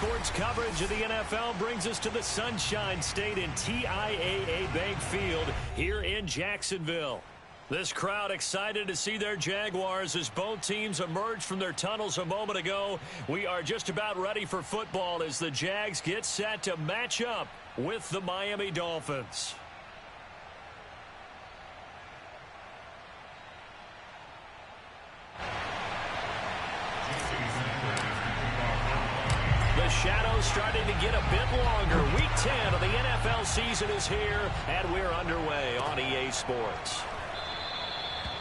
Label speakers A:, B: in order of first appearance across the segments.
A: sports coverage of the NFL brings us to the Sunshine State in TIAA Bank Field here in Jacksonville. This crowd excited to see their Jaguars as both teams emerged from their tunnels a moment ago. We are just about ready for football as the Jags get set to match up with the Miami Dolphins. The shadows starting to get a bit longer. Week 10 of the NFL season is here, and we're underway on EA Sports.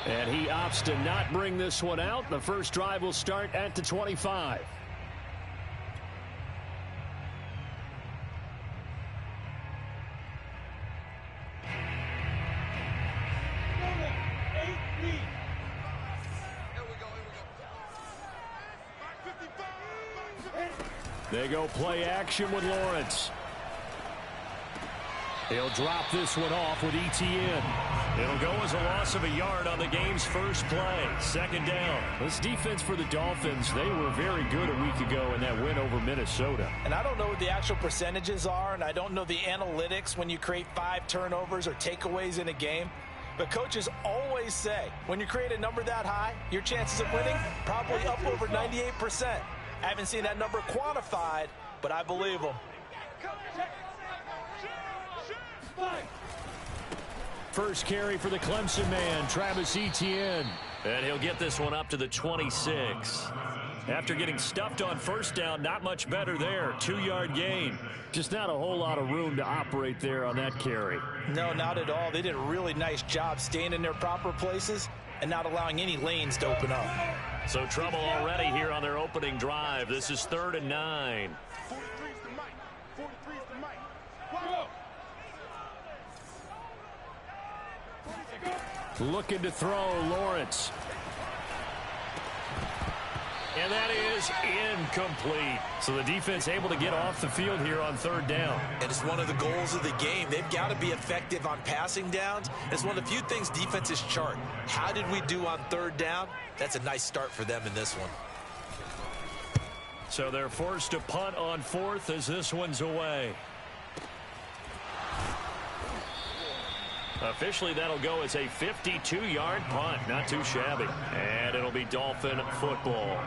A: And he opts to not bring this one out. The first drive will start at the 25. They go play action with Lawrence. He'll drop this one off with ETN. It'll go as a loss of a yard on the game's first play. Second down. This defense for the Dolphins, they were very good a week ago in that win over Minnesota.
B: And I don't know what the actual percentages are, and I don't know the analytics when you create 5 turnovers or takeaways in a game. But coaches always say, when you create a number that high, your chances of winning probably up over 98%. I haven't seen that number quantified, but I believe them.
A: First carry for the Clemson man, Travis Etienne. And he'll get this one up to the 26. After getting stuffed on first down, not much better there. 2-yard gain. Just not a whole lot of room to operate there on that carry.
B: No, not at all. They did a really nice job staying in their proper places and not allowing any lanes to open up.
A: So trouble already here on their opening drive. This is 3rd and 9.
C: 43's the mic. 43's the mic. Whoa!
A: Looking to throw, Lawrence. And that is incomplete. So the defense able to get off the field here on 3rd down.
D: And it's one of the goals of the game. They've got to be effective on passing downs. It's one of the few things defenses chart. How did we do on 3rd down? That's a nice start for them in this one.
A: So they're forced to punt on 4th as this one's away. Officially, that'll go as a 52-yard punt. Not too shabby. And it'll be Dolphin football.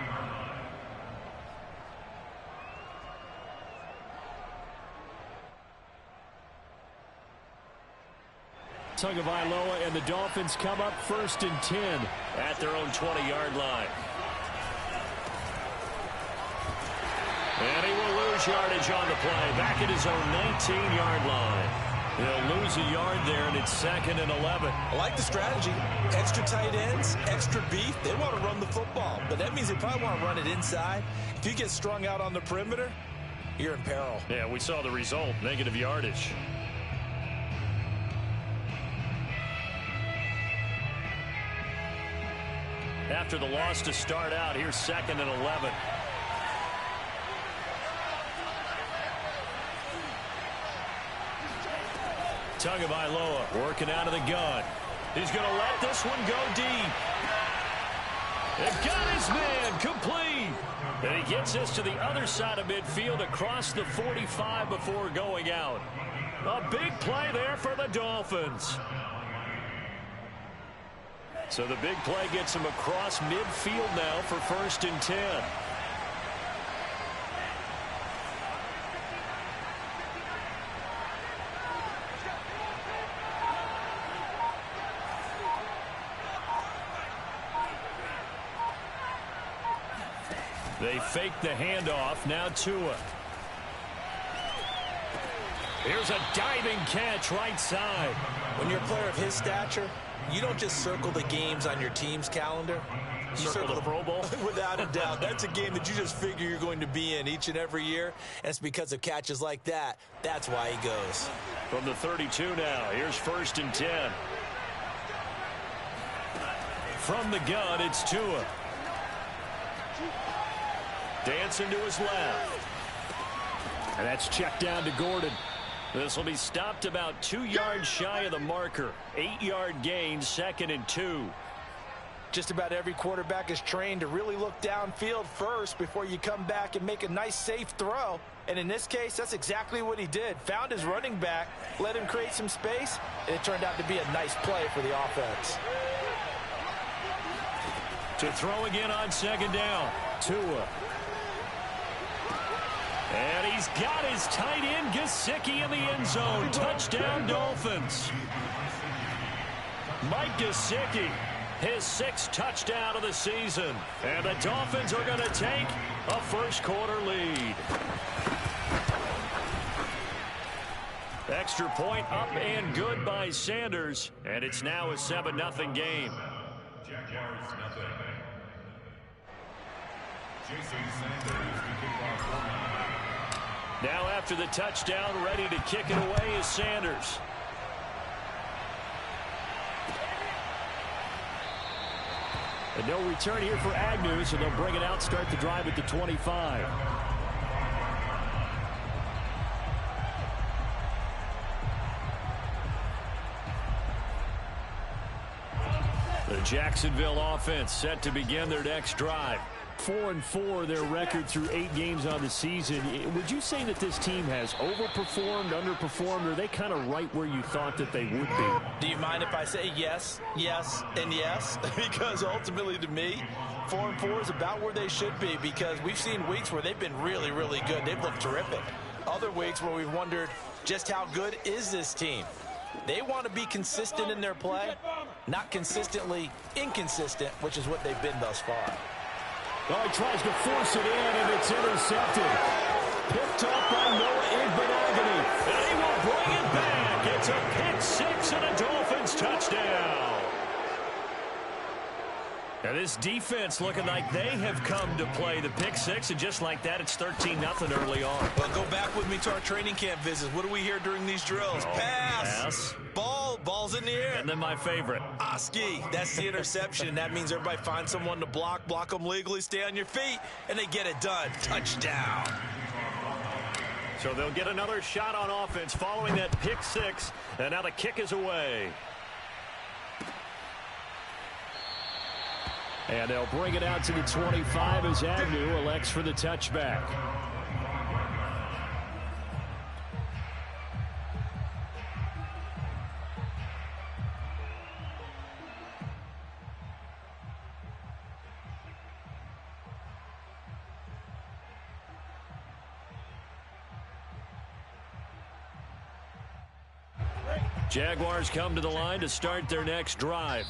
A: Tagovailoa and the Dolphins come up 1st and 10 at their own 20-yard line. And he will lose yardage on the play. Back at his own 19-yard line. He'll lose a yard there, and it's 2nd and 11.
D: I like the strategy. Extra tight ends, extra beef. They want to run the football, but that means they probably want to run it inside. If you get strung out on the perimeter, you're in peril.
A: Yeah, we saw the result, negative yardage. After the loss to start out, here's 2nd and 11. Tagovailoa working out of the gun. He's going to let this one go deep. They've got his man complete. And he gets this to the other side of midfield across the 45 before going out. A big play there for the Dolphins. So the big play gets him across midfield now for 1st and 10. They fake the handoff. Now Tua. Here's a diving catch right side.
D: When you're a player of his stature, you don't just circle the games on your team's calendar. You
A: Circle the Pro Bowl?
D: Without a doubt. That's a game that you just figure you're going to be in each and every year. And it's because of catches like that. That's why he goes.
A: From the 32 now. Here's 1st and 10. From the gun, it's Tua. Dancing to his left. And that's checked down to Gordon. This will be stopped about 2 yards shy of the marker. 8-yard gain, 2nd and 2.
B: Just about every quarterback is trained to really look downfield first before you come back and make a nice, safe throw. And in this case, that's exactly what he did. Found his running back, let him create some space, and it turned out to be a nice play for the offense.
A: To throw again on second down, Tua. And he's got his tight end, Gesicki, in the end zone. Touchdown, Dolphins. Mike Gesicki, his 6th touchdown of the season. And the Dolphins are going to take a first-quarter lead. Extra point up and good by Sanders. And it's now a 7-0 game.
C: Jaguars nothing. Jason Sanders to kick off.
A: Now after the touchdown, ready to kick it away is Sanders. And no return here for Agnew, so they'll bring it out, start the drive at the 25. The Jacksonville offense set to begin their next drive. 4-4 their record through 8 games on the season. Would you say that this team has overperformed, underperformed, or are they kind of right where you thought that they would be?
B: Do you mind if I say yes, yes, and yes? Because ultimately to me, 4-4 is about where they should be, because we've seen weeks where they've been really, really good. They've looked terrific. Other weeks where we've wondered just how good is this team. They want to be consistent in their play, not consistently inconsistent, which is what they've been thus far.
A: Oh, he tries to force it in, and it's intercepted. Picked up by Noah Igbenogany. And he will bring it back. It's a pick 6 and a Dolphins touchdown. And this defense looking like they have come to play the pick 6, and just like that, it's 13-0 early on.
D: Well, go back with me to our training camp visits. What do we hear during these drills? Pass. Ball's in the air.
A: And then my favorite.
D: Oski, that's the interception. That means everybody finds someone to block them legally, stay on your feet, and they get it done. Touchdown.
A: So they'll get another shot on offense following that pick 6, and now the kick is away. And they'll bring it out to the 25 as Agnew elects for the touchback. Jaguars come to the line to start their next drive.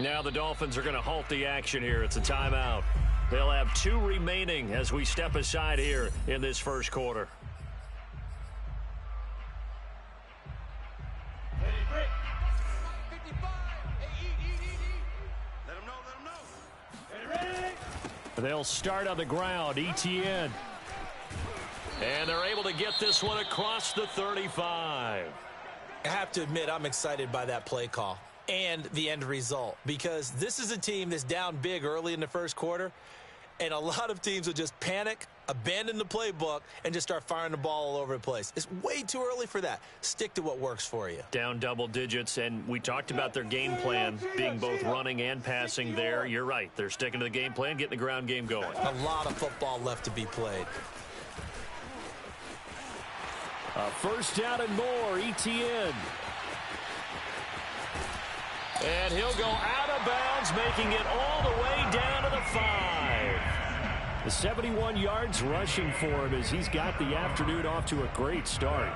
A: Now the Dolphins are going to halt the action here. It's a timeout. They'll have 2 remaining as we step aside here in this first quarter. They'll start on the ground. ETN. And they're able to get this one across the 35.
B: I have to admit, I'm excited by that play call and the end result, because this is a team that's down big early in the first quarter, and a lot of teams will just panic, abandon the playbook, and just start firing the ball all over the place. It's way too early for that. Stick to what works for you.
A: Down double digits, and we talked about their game plan being both running and passing there. You're right. They're sticking to the game plan, getting the ground game going.
B: A lot of football left to be played.
A: First down and more, ETN. And he'll go out of bounds, making it all the way down to the 5. The 71 yards rushing for him as he's got the afternoon off to a great start.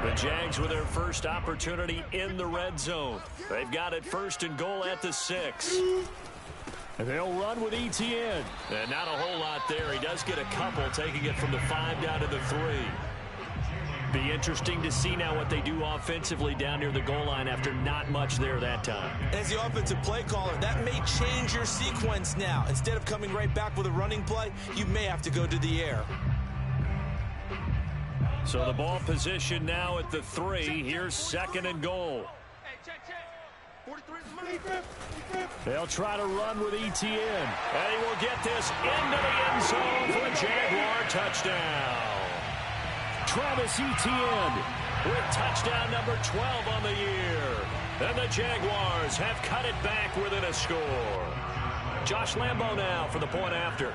A: The Jags with their first opportunity in the red zone. They've got it 1st and goal at the 6. And they'll run with ETN. And not a whole lot there. He does get a couple, taking it from the 5 down to the 3. Be interesting to see now what they do offensively down near the goal line after not much there that time.
B: As the offensive play caller, that may change your sequence now. Instead of coming right back with a running play, you may have to go to the air.
A: So the ball position now at the 3. Here's 2nd and goal. They'll try to run with ETN. And he will get this into the end zone for a Jaguar touchdown. Travis Etienne with touchdown number 12 on the year. And the Jaguars have cut it back within a score. Josh Lambo now for the point after.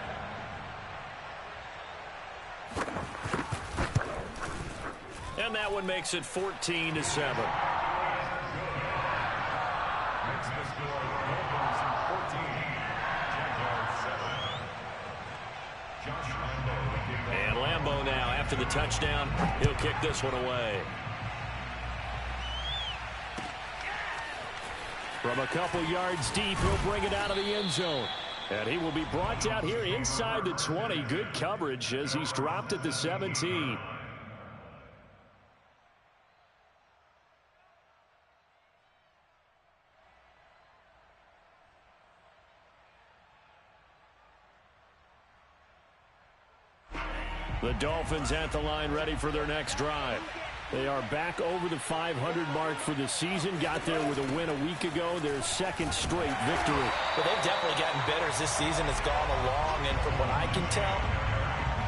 A: And that one makes it 14-7.
C: Next to the score, Dolphins 14, Jaguars 7. Josh Lambo.
A: And Lambo now, after the touchdown, he'll kick this one away. From a couple yards deep, he'll bring it out of the end zone. And he will be brought down here inside the 20. Good coverage as he's dropped at the 17. The Dolphins at the line, ready for their next drive. They are back over the 500 mark for the season. Got there with a win a week ago, their second straight victory.
B: But they've definitely gotten better as this season has gone along, and from what I can tell,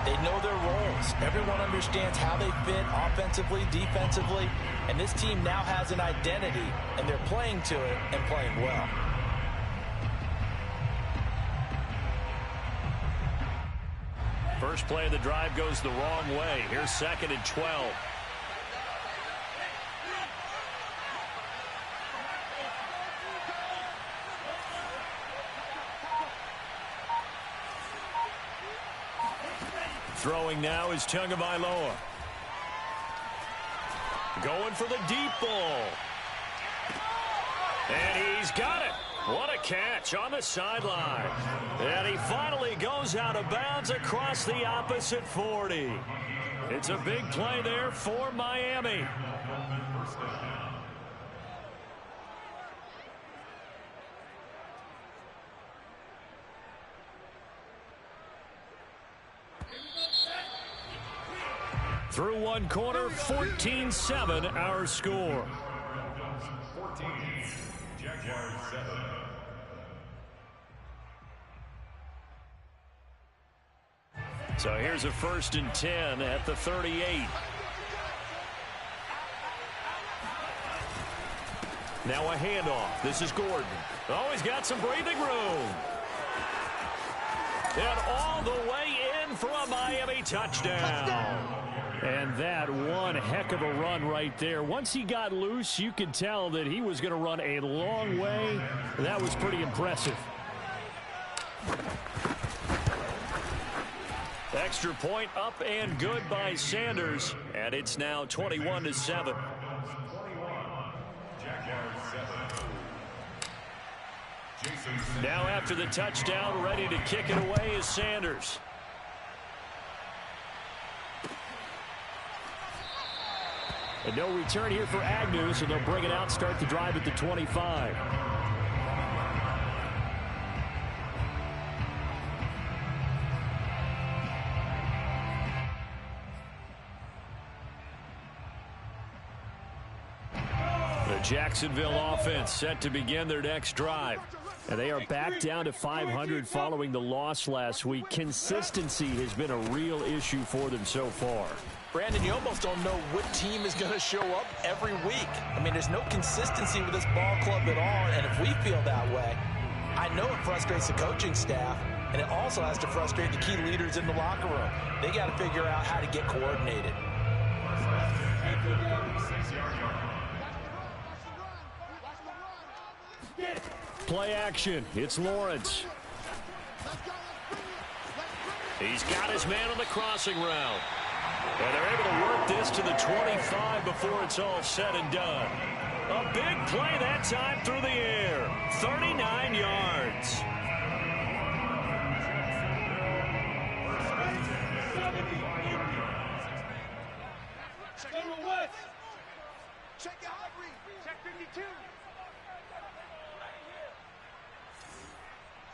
B: they know their roles. Everyone understands how they fit offensively, defensively, and this team now has an identity, and they're playing to it and playing well.
A: First play of the drive goes the wrong way. Here's 2nd and 12. Throwing now is Tagovailoa. Going for the deep ball. And he's got it. What a catch on the sideline. And he finally goes out of bounds across the opposite 40. It's a big play there for Miami. Through one quarter, 14-7 our score.
C: 14, Jaguars 7.
A: So here's a 1st and 10 at the 38. Now a handoff. This is Gordon. Oh, he's got some breathing room. And all the way in for a Miami touchdown. And that one heck of a run right there. Once he got loose, you could tell that he was going to run a long way. That was pretty impressive. Extra point up and good by Sanders. And it's now 21-7. Now after the touchdown, ready to kick it away is Sanders. And no return here for Agnew, so they'll bring it out, start the drive at the 25. The Jacksonville offense set to begin their next drive. And they are back down to 500 following the loss last week. Consistency has been a real issue for them so far.
B: Brandon, you almost don't know what team is going to show up every week. I mean, there's no consistency with this ball club at all, and if we feel that way, I know it frustrates the coaching staff, and it also has to frustrate the key leaders in the locker room. They got to figure out how to get coordinated.
A: Play action. It's Lawrence. He's got his man on the crossing route. And they're able to work this to the 25 before it's all said and done. A big play that time through the air. 39 yards.
E: Check 52.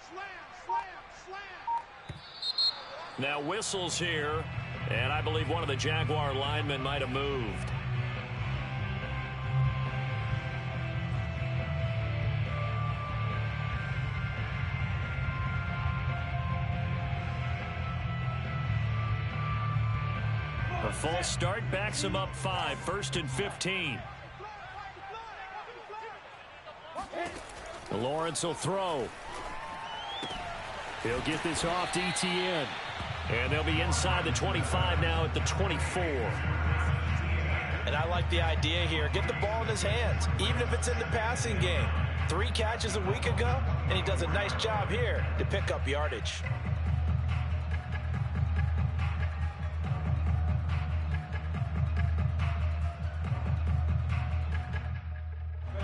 E: Slam.
A: Now whistles here. And I believe one of the Jaguar linemen might have moved. A false start backs him up 5, 1st and 15. Lawrence will throw. He'll get this off to ETN. And they'll be inside the 25 now at the 24.
B: And I like the idea here. Get the ball in his hands, even if it's in the passing game. 3 catches a week ago, and he does a nice job here to pick up yardage.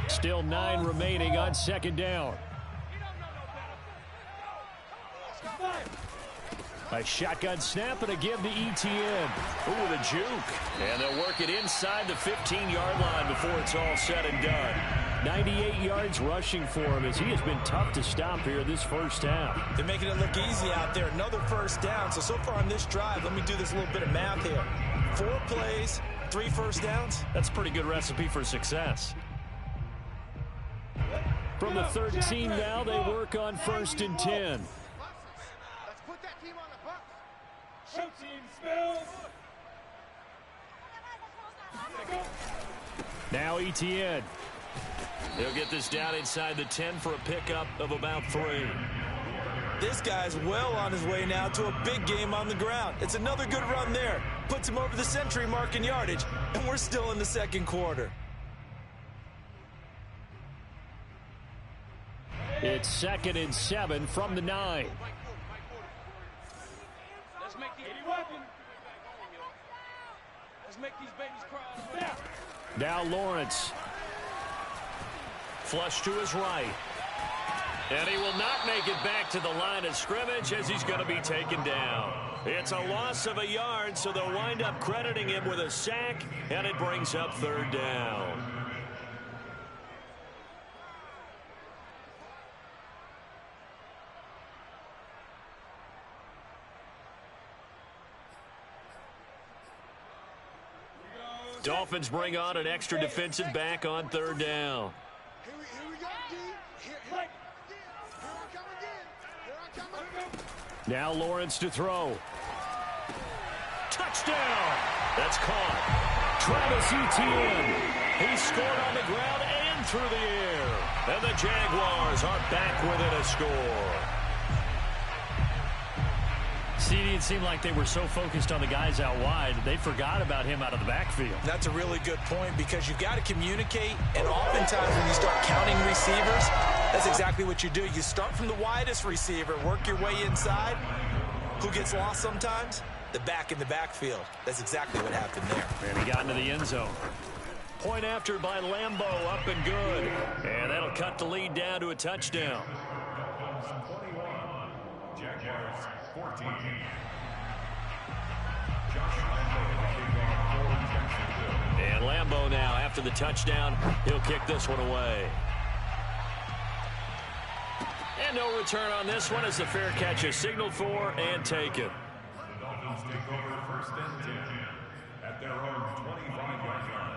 A: Still 9 remaining on 2nd down. A shotgun snap and a give to ETN. Ooh, the juke. And they'll work it inside the 15-yard line before it's all said and done. 98 yards rushing for him as he has been tough to stop here this first half.
D: They're making it look easy out there. Another first down. So far on this drive, let me do this little bit of math here. 4 plays, 3 first downs.
A: That's a pretty good recipe for success. From the 13 now, they work on 1st and 10.
E: Let's put that team on the bus.
C: Show team spells.
A: Now ETN. He'll get this down inside the 10 for a pickup of about 3.
D: This guy's well on his way now to a big game on the ground. It's another good run there. Puts him over the century mark in yardage, and we're still in the 2nd quarter.
A: It's 2nd and 7 from the 9.
E: Let's make these Let's make these babies cry.
A: Now Lawrence. Flush to his right. And he will not make it back to the line of scrimmage as he's going to be taken down. It's a loss of a yard, so they'll wind up crediting him with a sack, and it brings up 3rd down. Dolphins bring on an extra defensive back on 3rd down.
E: Here we go, D. Here I come again. Here I come again.
A: Now Lawrence to throw. Touchdown! That's caught. Travis Etienne. He scored on the ground and through the air. And the Jaguars are back within a score. CD, it seemed like they were so focused on the guys out wide, they forgot about him out of the backfield.
D: That's a really good point because you've got to communicate, and oftentimes when you start counting receivers, that's exactly what you do. You start from the widest receiver, work your way inside. Who gets lost sometimes? The back in the backfield. That's exactly what happened there.
A: And he got into the end zone. Point after by Lambeau, up and good. And that'll cut the lead down to a touchdown.
C: Dolphins 21. Jaguars 14.
A: And Lambeau now, after the touchdown, he'll kick this one away. And no return on this one as the fair catch is signaled for and taken.
C: The Dolphins take over 1st and 10 at their own 25-yard line.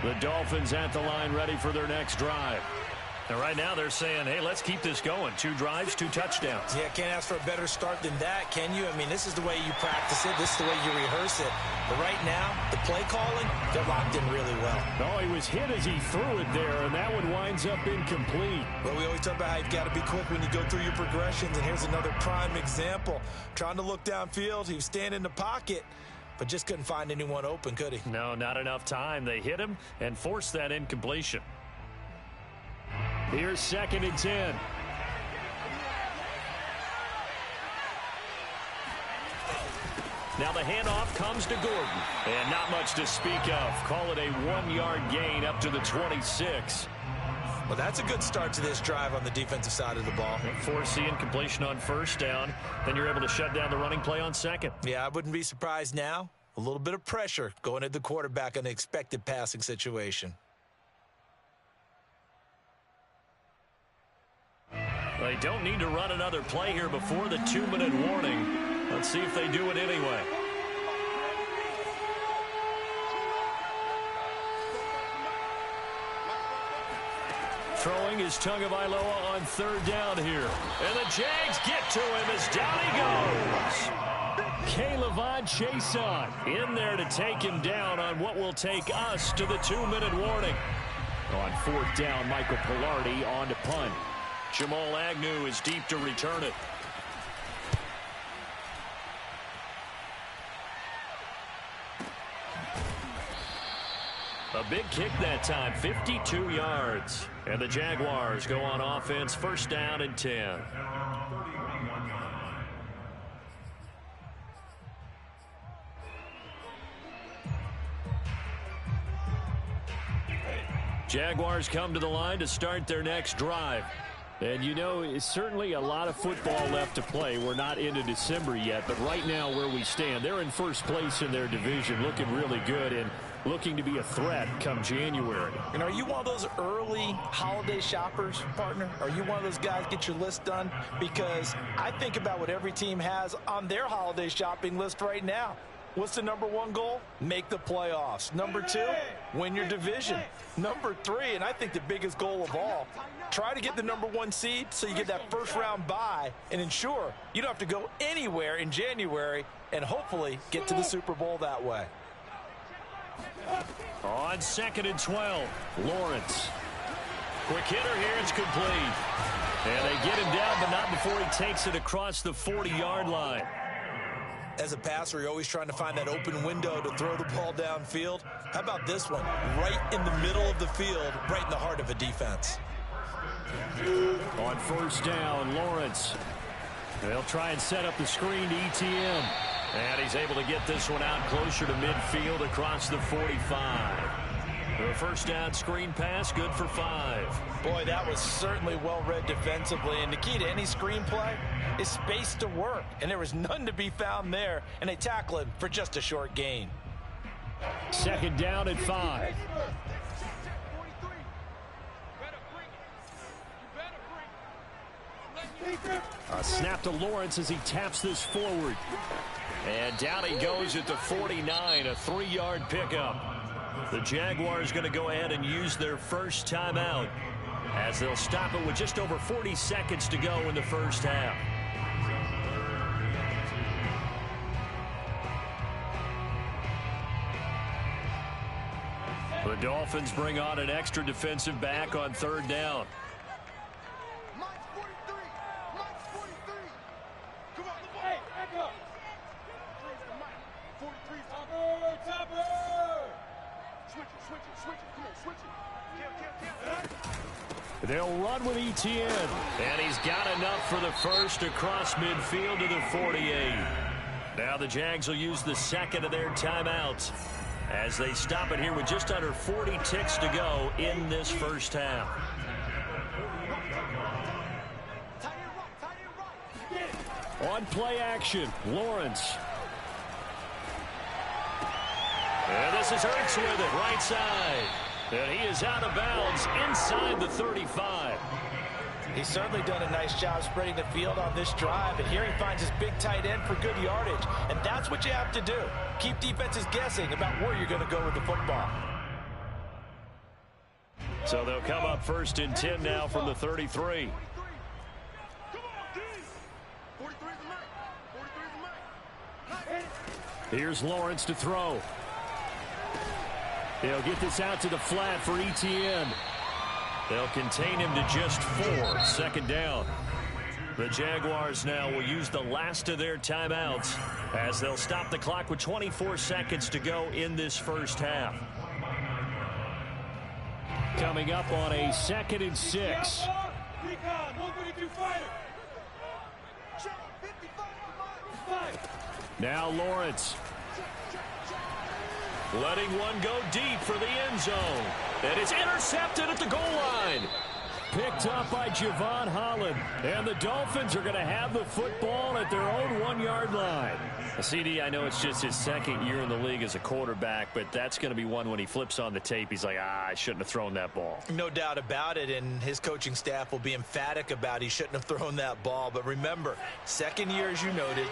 A: The Dolphins at the line ready for their next drive. And right now they're saying, hey, let's keep this going. 2 drives, 2 touchdowns.
D: Yeah, can't ask for a better start than that, can you? I mean, this is the way you practice it. This is the way you rehearse it. But right now, the play calling, they're locked in really well.
A: No, he was hit as he threw it there, and that one winds up incomplete.
D: Well, we always talk about how you've got to be quick when you go through your progressions, and here's another prime example. Trying to look downfield, he was standing in the pocket, but just couldn't find anyone open, could he?
A: No, not enough time. They hit him and forced that incompletion. Here's 2nd and 10. Now the handoff comes to Gordon. And not much to speak of. Call it a 1-yard gain up to the 26.
D: Well, that's a good start to this drive on the defensive side of the ball.
A: Force the incompletion on 1st down. Then you're able to shut down the running play on 2nd.
D: Yeah, I wouldn't be surprised now. A little bit of pressure going at the quarterback in an expected passing situation.
A: They don't need to run another play here before the 2-minute warning. Let's see if they do it anyway. Throwing is Tagovailoa on third down here. And the Jags get to him as down he goes. K'Lavon Chaisson in there to take him down on what will take us to the 2-minute warning. On fourth down, Michael Pilardi on to punt. Jamal Agnew is deep to return it. A big kick that time, 52 yards. And the Jaguars go on offense, first down and 10. Jaguars come to the line to start their next drive. And you know, it's certainly a lot of football left to play. We're not into December yet, but right now where we stand, they're in first place in their division, looking really good and looking to be a threat come January.
B: And are you one of those early holiday shoppers, partner? Are you one of those guys get your list done? Because I think about what every team has on their holiday shopping list right now. What's the number one goal? Make the playoffs. Number two, win your division. Number three, and I think the biggest goal of all, try to get the number one seed so you get that first round bye and ensure you don't have to go anywhere in January and hopefully get to the Super Bowl that way.
A: On 2nd and 12, Lawrence. Quick hitter here, it's complete. And they get him down, but not before he takes it across the 40-yard line.
D: As a passer, you're always trying to find that open window to throw the ball downfield. How about this one? Right in the middle of the field, right in the heart of a defense.
A: On first down, Lawrence. They'll try and set up the screen to ETN. And he's able to get this one out closer to midfield across the 45. The first down screen pass, good for 5.
B: Boy, that was certainly well-read defensively. And the key to any screen play is space to work. And there was none to be found there. And they tackle him for just a short gain.
A: Second down at 5. A snap to Lawrence as he taps this forward. And down he goes at the 49, a 3-yard pickup. The Jaguars going to go ahead and use their first timeout as they'll stop it with just over 40 seconds to go in the first half. The Dolphins bring on an extra defensive back on third down. They'll run with ETN. And he's got enough for the first across midfield to the 48. Now the Jags will use the second of their timeouts as they stop it here with just under 40 ticks to go in this first half. On play action, Lawrence. And this is Hurts with it, right side. And he is out of bounds inside the 35.
B: He's certainly done a nice job spreading the field on this drive. And here he finds his big tight end for good yardage. And that's what you have to do. Keep defenses guessing about where you're going to go with the football.
A: So they'll come up first and 10 now from the 33. Here's Lawrence to throw. They'll get this out to the flat for ETN. They'll contain him to just 4. Second down. The Jaguars now will use the last of their timeouts as they'll stop the clock with 24 seconds to go in this first half. Coming up on a 2nd and 6. Now Lawrence. Letting one go deep for the end zone. And it's intercepted at the goal line. Picked up by Javon Holland. And the Dolphins are going to have the football at their own 1-yard line. CD, I know it's just his second year in the league as a quarterback, but that's going to be one when he flips on the tape. He's like, I shouldn't have thrown that ball.
D: No doubt about it, and his coaching staff will be emphatic about he shouldn't have thrown that ball. But remember, second year, as you noted,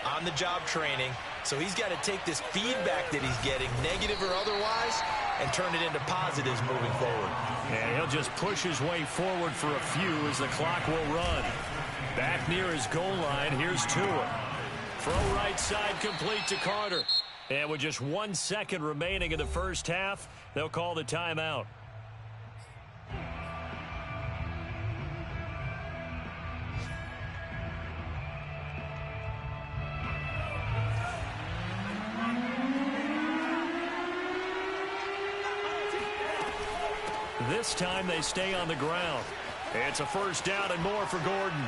D: on-the-job training, So he's got to take this feedback that he's getting, negative or otherwise, and turn it into positives moving forward.
A: And he'll just push his way forward for a few as the clock will run. Back near his goal line, here's Tua. Throw right side complete to Carter. And with just 1 second remaining in the first half, they'll call the timeout. This time they stay on the ground. It's a first down and more for Gordon.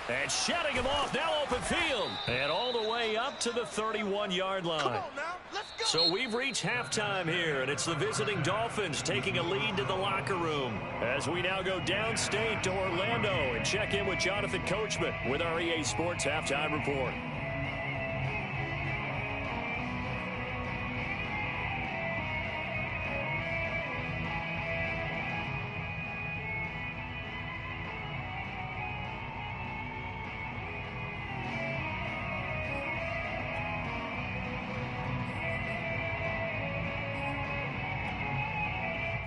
A: And shutting him off, now open field. And all the way up to the 31-yard line.
E: Come on now, let's go.
A: So we've reached halftime here, and it's the visiting Dolphins taking a lead to the locker room. As we now go downstate to Orlando and check in with Jonathan Coachman with our EA Sports Halftime Report.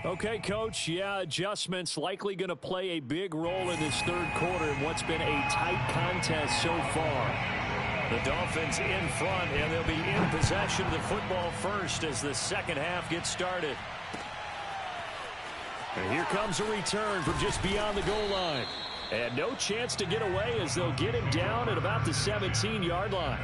A: Okay, Coach, yeah, adjustments likely going to play a big role in this third quarter in what's been a tight contest so far. The Dolphins in front, and they'll be in possession of the football first as the second half gets started. And here comes a return from just beyond the goal line. And no chance to get away as they'll get him down at about the 17-yard line.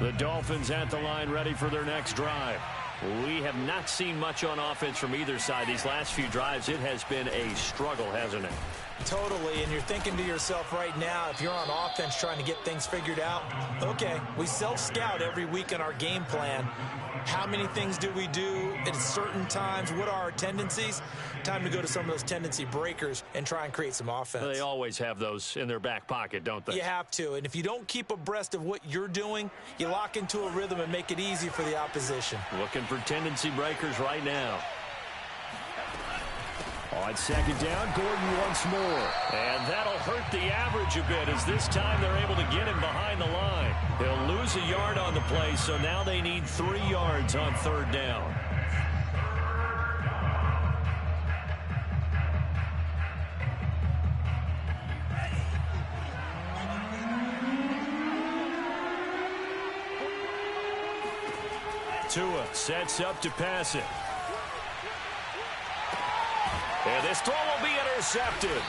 A: The Dolphins at the line ready for their next drive. We have not seen much on offense from either side. These last few drives, it has been a struggle, hasn't it?
D: Totally, and you're thinking to yourself right now, if you're on offense trying to get things figured out, okay, we self-scout every week in our game plan. How many things do we do at certain times? What are our tendencies? Time to go to some of those tendency breakers and try and create some offense.
A: They always have those in their back pocket, don't they?
D: You have to, and if you don't keep abreast of what you're doing, you lock into a rhythm and make it easy for the opposition.
A: Looking for tendency breakers right now. On second down, Gordon once more. And that'll hurt the average a bit as this time they're able to get him behind the line. He'll lose a yard on the play, so now they need 3 yards on third down. Tua sets up to pass it. And this throw will be intercepted.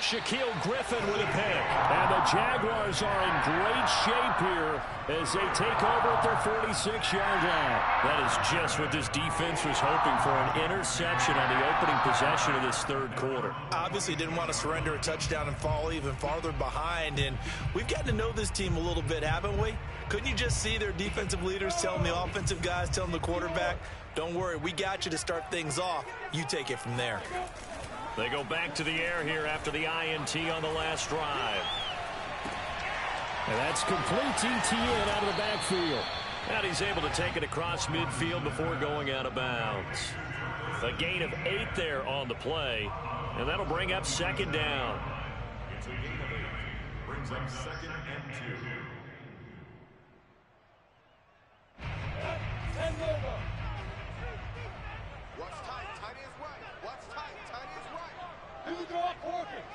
A: Shaquille Griffin with a pick. And the Jaguars are in great shape here as they take over at their 46-yard line. That is just what this defense was hoping for, an interception on the opening possession of this third quarter.
D: Obviously didn't want to surrender a touchdown and fall even farther behind. And we've gotten to know this team a little bit, haven't we? Couldn't you just see their defensive leaders telling the offensive guys, telling the quarterback, don't worry, we got you to start things off. You take it from there.
A: They go back to the air here after the INT on the last drive. And that's complete ETN out of the backfield. And he's able to take it across midfield before going out of bounds. A gain of 8 there on the play. And that'll bring up second down.
C: It's a gain of 8. Brings up second and 2.
E: What's tight? Tight is right. What's tight? Tight is right. Who's going working?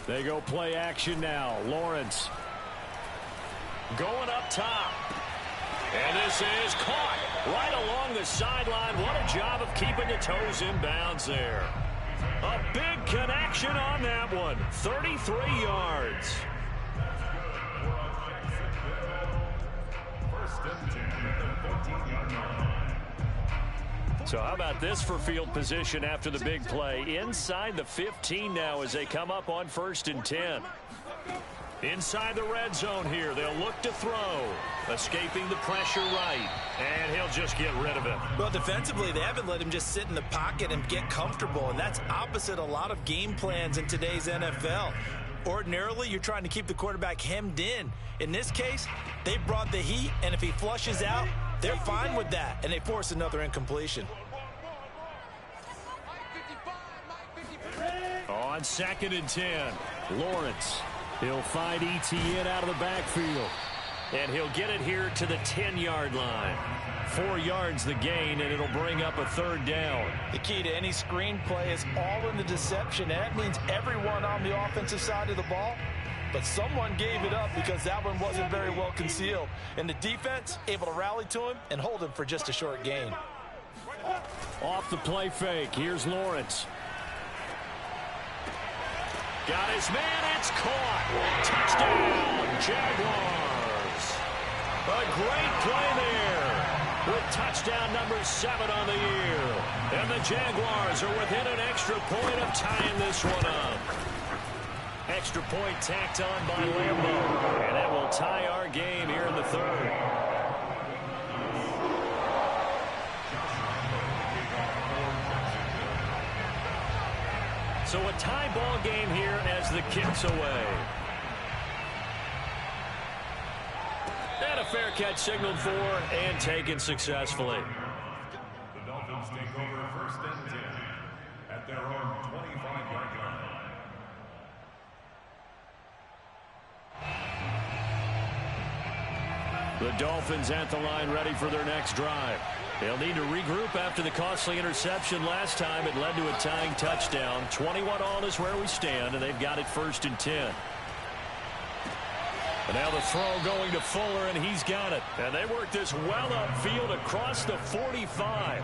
A: They go play action now. Lawrence going up top. And this is caught right along the sideline. What a job of keeping the toes in bounds there. A big connection on that one. 33 yards.
C: First and 10 at the 14-yard line.
A: So how about this for field position after the big play? Inside the 15 now as they come up on first and 10. Inside the red zone here. They'll look to throw. Escaping the pressure right. And he'll just get rid of it.
D: Well, defensively, they haven't let him just sit in the pocket and get comfortable, and that's opposite a lot of game plans in today's NFL. Ordinarily, you're trying to keep the quarterback hemmed in. In this case, they brought the heat, and if he flushes out, they're fine with that, and they force another incompletion.
A: On 2nd and 10, Lawrence. He'll find Etienne out of the backfield. And he'll get it here to the 10-yard line. 4 yards the gain, and it'll bring up a 3rd down.
B: The key to any screenplay is all in the deception, and that means everyone on the offensive side of the ball. But someone gave it up because that one wasn't very well concealed. And the defense able to rally to him and hold him for just a short gain.
A: Off the play fake, here's Lawrence. Got his man, it's caught. Touchdown, Jaguars. A great play there with touchdown number 7 on the year. And the Jaguars are within an extra point of tying this one up. Extra point tacked on by Lambeau. And that will tie our game here in the 3rd. So a tie ball game here as the kick's away. And a fair catch signaled for and taken successfully.
C: The Dolphins take over 1st and 10 at their own 25-yard line.
A: The Dolphins at the line ready for their next drive. They'll need to regroup after the costly interception last time. It led to a tying touchdown. 21 all is where we stand, and they've got it 1st and 10. And now the throw going to Fuller, and he's got it. And they work this well upfield across the 45.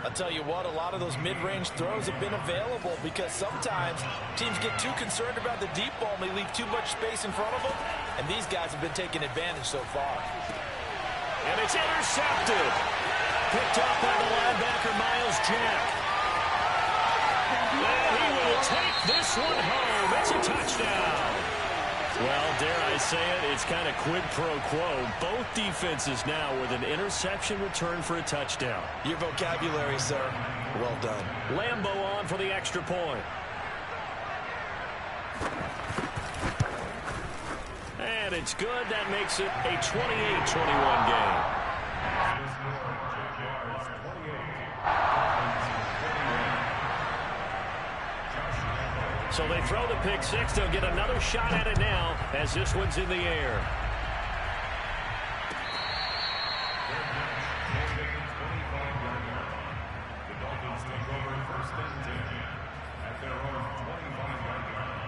B: I'll tell you what, a lot of those mid-range throws have been available because sometimes teams get too concerned about the deep ball and they leave too much space in front of them, and these guys have been taking advantage so far.
A: And it's intercepted. Picked up by the linebacker, Miles Jack. And he will take this one home. It's a touchdown. Well, dare I say it, it's kind of quid pro quo. Both defenses now with an interception return for a touchdown.
B: Your vocabulary, sir. Well done.
A: Lambeau on for the extra point. And it's good. That makes it a 28-21 game. So they throw the pick six. They'll get another shot at it now as this one's in the air.
C: The Dolphins take over 1st and 10 at their own 25-yard line.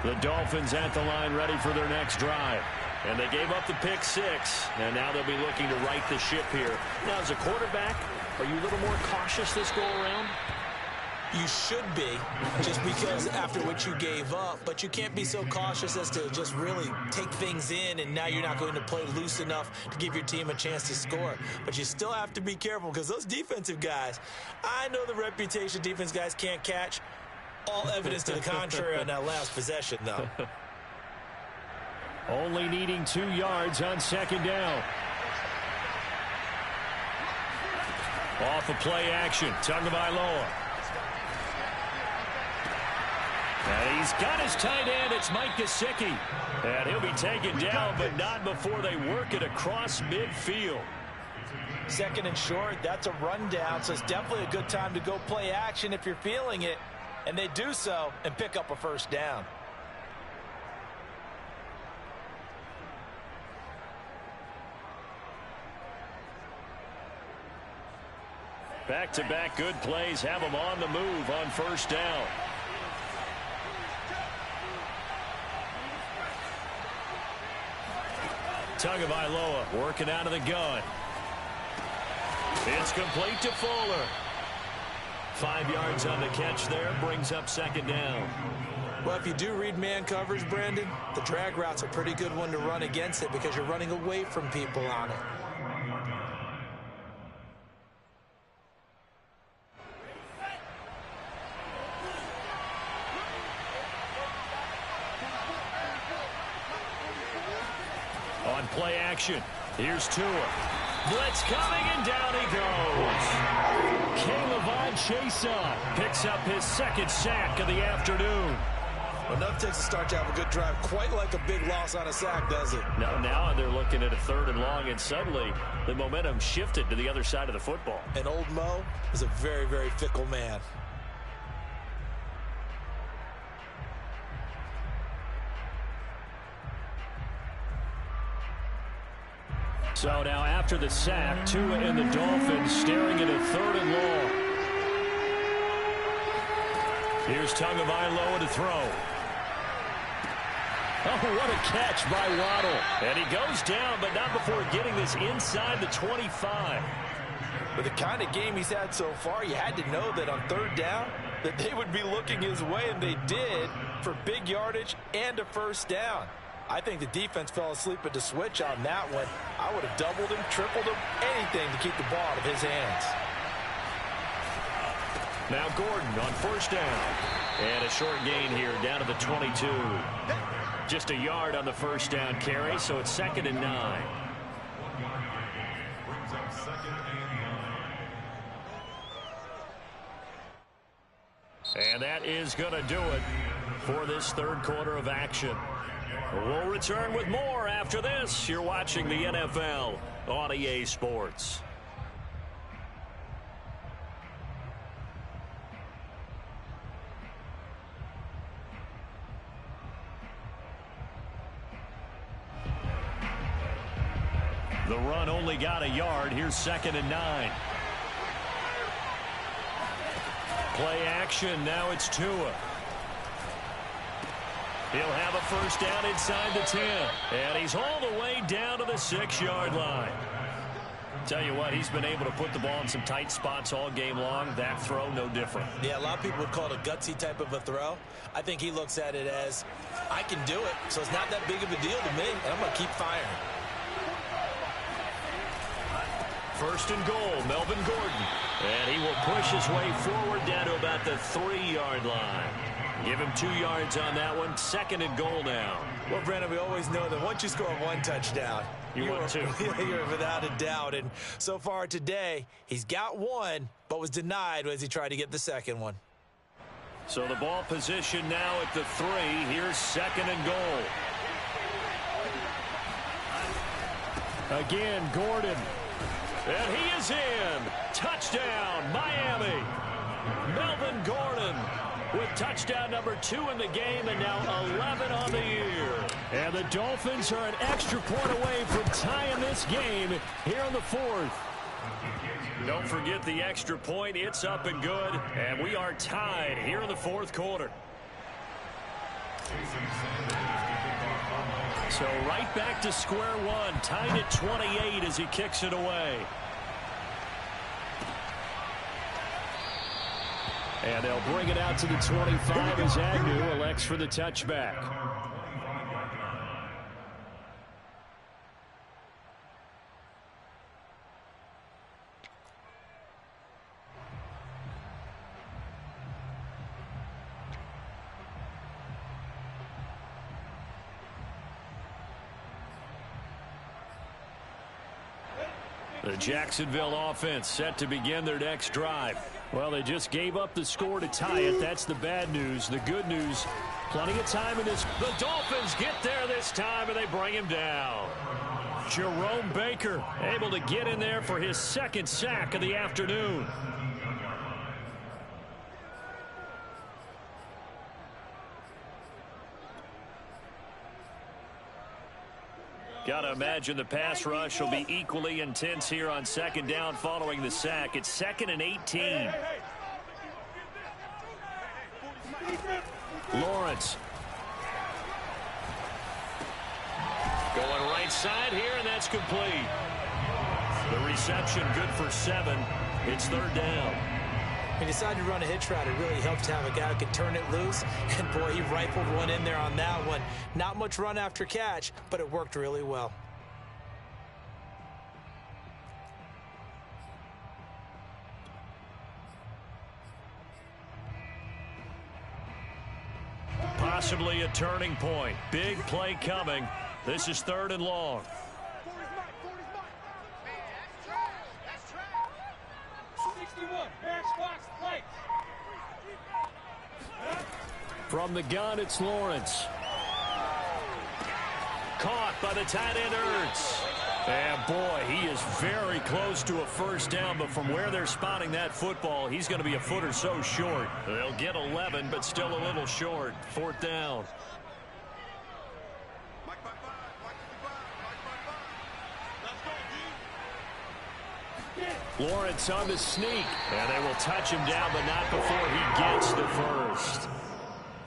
A: The Dolphins at the line ready for their next drive. And they gave up the pick six. And now they'll be looking to right the ship here. Now, as a quarterback, are you a little more cautious this go-around?
D: You should be, just because after what you gave up. But you can't be so cautious as to just really take things in, and now you're not going to play loose enough to give your team a chance to score. But you still have to be careful because those defensive guys, I know the reputation defense guys can't catch. All evidence to the contrary on that last possession, though.
A: Only needing 2 yards on second down. Off of play action, Tagovailoa. And he's got his tight end. It's Mike Gesicki. And he'll be taken down, but not before they work it across midfield.
B: 2nd and short, that's a rundown, so it's definitely a good time to go play action if you're feeling it. And they do so and pick up a 1st down.
A: Back-to-back good plays have them on the move on 1st down. Tagovailoa working out of the gun. It's complete to Fuller. 5 yards on the catch there, brings up 2nd down.
D: Well, if you do read man coverage, Brandon, the drag route's a pretty good one to run against it because you're running away from people on it.
A: Play action. Here's Tua. Blitz coming, and down he goes. K'Lavon Chaisson picks up his second sack of the afternoon.
D: Enough takes to start to have a good drive. Quite like a big loss on a sack, does it?
A: Now they're looking at a 3rd and long, and suddenly the momentum shifted to the other side of the football.
D: And old Mo is a very, very fickle man.
A: So now after the sack, Tua and the Dolphins staring at a 3rd and long. Here's Tagovailoa to throw. Oh, what a catch by Waddle. And he goes down, but not before getting this inside the 25.
B: With the kind of game he's had so far, you had to know that on 3rd down that they would be looking his way, and they did, for big yardage and a 1st down. I think the defense fell asleep at the switch on that one. I would have doubled him, tripled him, anything to keep the ball out of his hands.
A: Now Gordon on 1st down. And a short gain here down to the 22. Just a yard on the 1st down carry, so it's 2nd and 9.
C: Brings up 2nd and 9.
A: And that is going to do it for this 3rd quarter of action. We'll return with more after this. You're watching the NFL on EA Sports. The run only got a yard. Here's 2nd and 9. Play action. Now it's Tua. He'll have a 1st down inside the 10. And he's all the way down to the 6-yard line. Tell you what, he's been able to put the ball in some tight spots all game long. That throw, no different.
D: Yeah, a lot of people would call it a gutsy type of a throw. I think he looks at it as, I can do it, so it's not that big of a deal to me, and I'm going to keep firing.
A: 1st and goal, Melvin Gordon. And he will push his way forward down to about the 3-yard line. Give him 2 yards on that one. 2nd and goal now.
D: Well, Brandon, we always know that once you score 1 touchdown,
A: you want 2.
D: You're without a doubt. And so far today, he's got 1, but was denied as he tried to get the 2nd one.
A: So the ball position now at the 3. Here's 2nd and goal. Again, Gordon. And he is in. Touchdown, Miami. Melvin Gordon with touchdown number 2 in the game, and now 11 on the year. And the Dolphins are an extra point away from tying this game here in the 4th. Don't forget the extra point. It's up and good, and we are tied here in the 4th quarter. So right back to square one, tied at 28 as he kicks it away. And they'll bring it out to the 25 as Agnew elects for the touchback. The Jacksonville offense set to begin their next drive. Well, they just gave up the score to tie it. That's the bad news. The good news, plenty of time in this. The Dolphins get there this time, and they bring him down. Jerome Baker able to get in there for his 2nd sack of the afternoon. Got to imagine the pass rush will be equally intense here on 2nd down following the sack. It's 2nd and 18. Lawrence. Going right side here, and that's complete. The reception good for 7. It's 3rd down.
D: He decided to run a hitch route. It really helped to have a guy who could turn it loose. And, boy, he rifled one in there on that one. Not much run after catch, but it worked really well.
A: Possibly a turning point. Big play coming. This is 3rd and long. From the gun, it's Lawrence. Caught by the tight end, Ertz. And, boy, he is very close to a first down, but from where they're spotting that football, he's going to be a foot or so short. They'll get 11, but still a little short. Fourth down. Lawrence on the sneak, and they will touch him down, but not before he gets the first.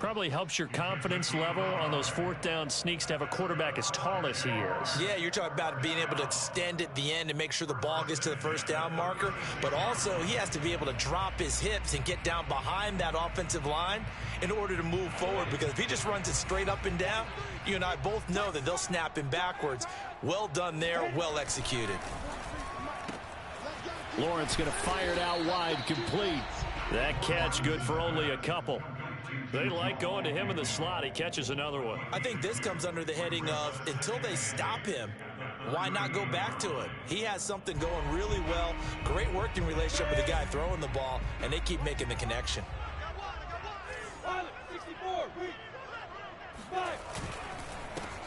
A: Probably helps your confidence level on those fourth down sneaks to have a quarterback as tall as he is.
D: Yeah, you're talking about being able to extend at the end and make sure the ball gets to the first down marker, but also he has to be able to drop his hips and get down behind that offensive line in order to move forward, because if he just runs it straight up and down, you and I both know that they'll snap him backwards. Well done there, well executed.
A: Lawrence going to fire it out wide, complete. That catch good for only a couple. They like going to him in the slot. He catches another one.
D: I think this comes under the heading of, until they stop him, why not go back to it? He has something going really well. Great working relationship with the guy throwing the ball, and they keep making the connection.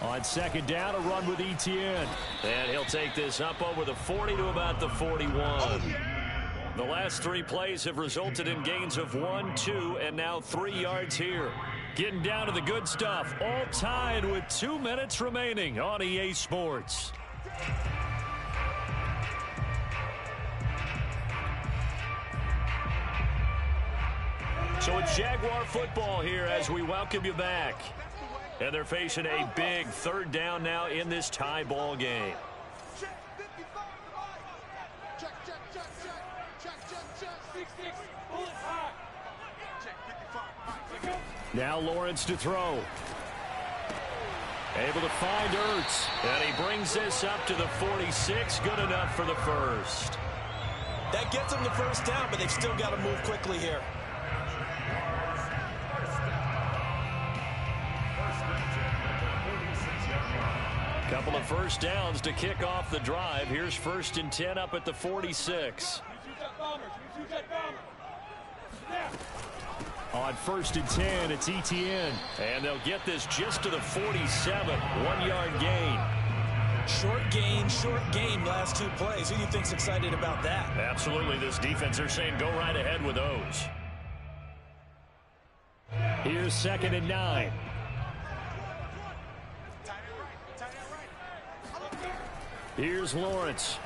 A: On second down, a run with Etienne. And he'll take this up over the 40 to about the 41. The last three plays have resulted in gains of 1, 2, and now 3 yards here. Getting down to the good stuff. All tied with 2 minutes remaining on EA Sports. So it's Jaguar football here as we welcome you back. And they're facing a big third down now in this tie ball game. Now Lawrence to throw. Able to find Ertz. And he brings this up to the 46. Good enough for the first.
D: That gets them the first down, but they've still got to move quickly here.
A: Couple of first downs to kick off the drive. Here's 1st and 10 up at the 46. On 1st and 10, it's Etienne. And they'll get this just to the 47. 1-yard gain.
D: Short gain last 2 plays. Who do you think's excited about that?
A: Absolutely. This defense, they're saying go right ahead with those. Here's 2nd and 9. Here's Lawrence.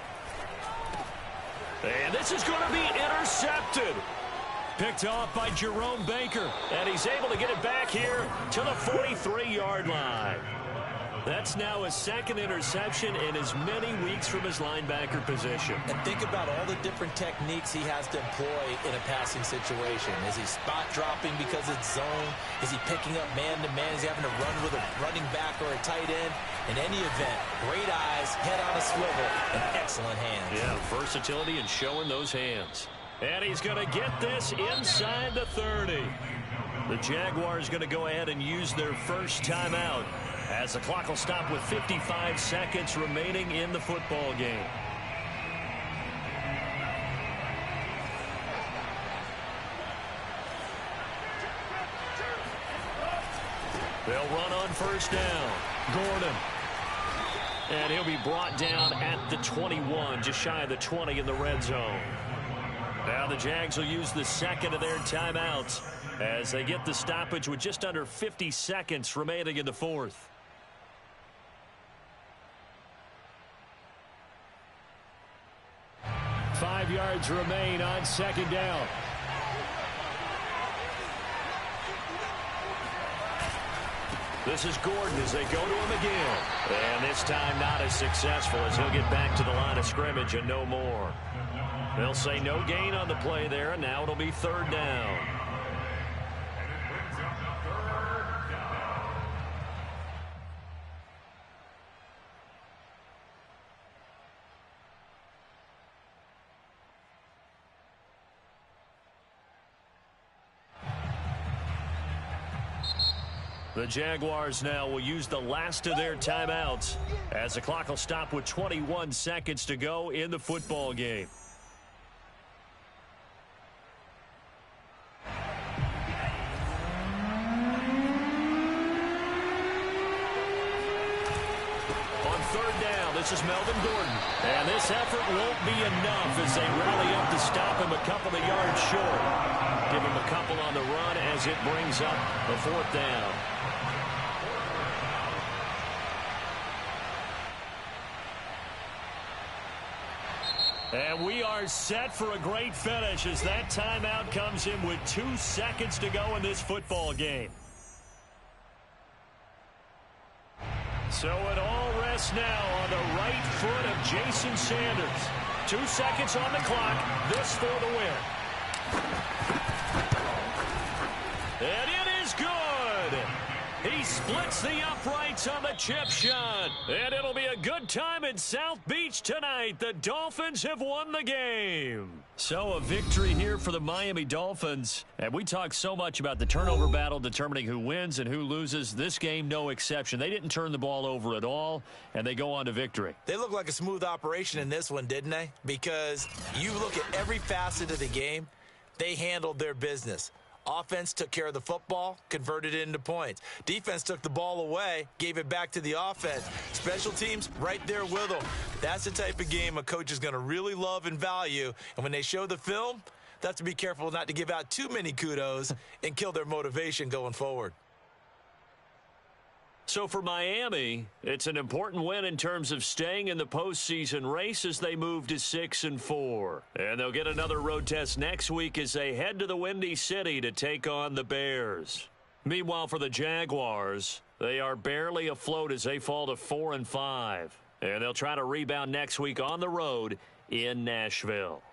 A: And this is going to be intercepted. Picked off by Jerome Baker. And he's able to get it back here to the 43-yard line. That's now his 2nd interception in as many weeks from his linebacker position.
D: And think about all the different techniques he has to employ in a passing situation. Is he spot dropping because it's zone? Is he picking up man-to-man? Is he having to run with a running back or a tight end? In any event, great eyes, head on a swivel, and excellent hands.
A: Yeah, versatility and showing those hands. And he's going to get this inside the 30. The Jaguars going to go ahead and use their first timeout, as the clock will stop with 55 seconds remaining in the football game. They'll run on first down. Gordon. And he'll be brought down at the 21, just shy of the 20 in the red zone. Now the Jags will use the 2nd of their timeouts as they get the stoppage with just under 50 seconds remaining in the 4th. Five yards remain on 2nd down. This is Gordon as they go to him again. And this time not as successful, as he'll get back to the line of scrimmage and no more. They'll say no gain on the play there, and now it'll be 3rd down. The Jaguars now will use the last of their timeouts as the clock will stop with 21 seconds to go in the football game. versus Melvin Gordon. And this effort won't be enough as they rally up to stop him a couple of yards short. Give him a couple on the run as it brings up a fourth down. And we are set for a great finish as that timeout comes in with 2 seconds to go in this football game. So it all rests now on the right foot of Jason Sanders. 2 seconds on the clock. This for the win. And it is good. He splits the uprights on the chip shot. And it'll be a good time in South Beach tonight. The Dolphins have won the game. So a victory here for the Miami Dolphins. And we talk so much about the turnover battle determining who wins and who loses. This game, no exception. They didn't turn the ball over at all, and they go on to victory.
D: They look like a smooth operation in this one, didn't they? Because you look at every facet of the game, they handled their business. Offense took care of the football, converted it into points. Defense took the ball away, gave it back to the offense. Special teams, right there with them. That's the type of game a coach is going to really love and value. And when they show the film, they have to be careful not to give out too many kudos and kill their motivation going forward.
A: So for Miami, it's an important win in terms of staying in the postseason race as they move to 6-4. And they'll get another road test next week as they head to the Windy City to take on the Bears. Meanwhile, for the Jaguars, they are barely afloat as they fall to 4-5. And they'll try to rebound next week on the road in Nashville.